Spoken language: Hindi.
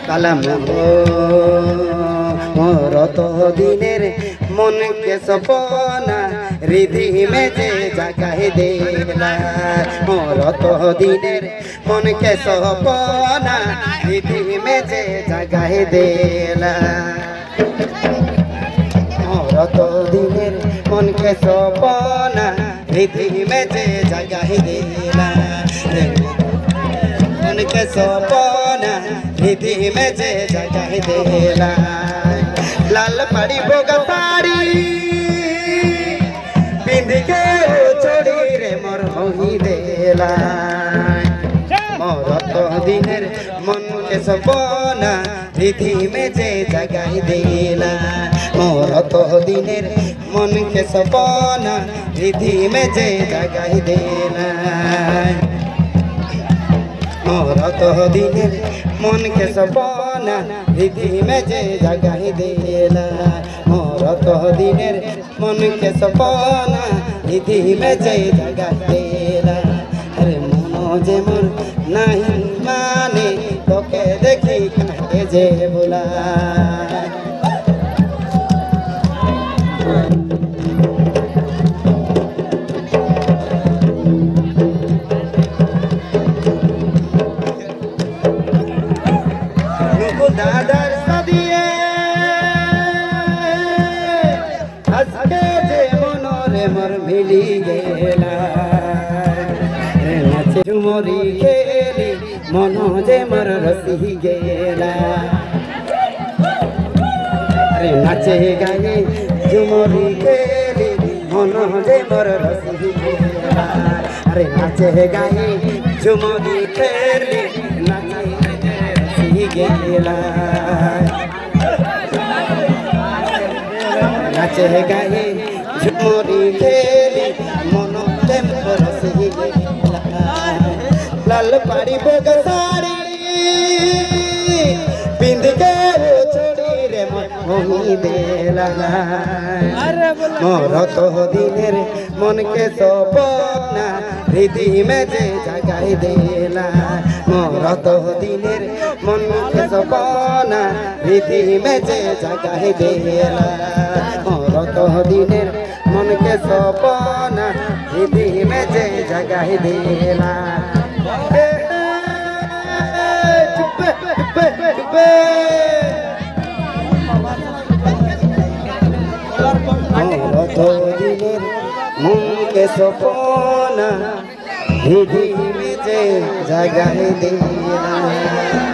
কালাম মোর তো দিনের মন के सपना रिधि में जे जगाह देला मोर तो दिनेर मन के सपना रिधि में जे जगाह देला मोर तो दिनेर मन के सपना रिधि में जे जगाह देला मन के सपना रिधि में जे जगाह देला लाल पड़ी बोगा साड़ी पिंध के छोड़ी रे मोर होई देला मोर तो दिनेर मन के सपना रिधि में जे जगाह देला मोर तो दिनेर मन के सपना रिधि में जे जगाह देला मोर तो दिनेर मन के सपना रिधि में जे जगाह देला मोर तो दिनेर मन के सपना रिधि में जे जगाह देला अरे मनो जे मन नहीं माने तोके देखी काटे जे बोला दादर सदिए हसके जे मनोरे मोर मिली गेला नाचे झुमरी खेली मनो जे मोर रसी गेला अरे नाचे गाए झुमरी खेली मनो जे मोर रसी गेला अरे नाचे गाए झुमरी खेली गेला नाचे गाए झुमरी खेली मन रसी गेला लाल पाड़ी बोगा साड़ी पिंध के छोड़ी रे मोही देला मोर तो दिनेर मन के सपना रिधि में जे जगाह देला मोर तो दिनेर मन के सपना रिधि में जे जगाह देला मोर तो दिनेर मन के सपना रिधि में जे जगाह देला मोर तो दिनेर मन के सपना रिधि में जे जगाह देला।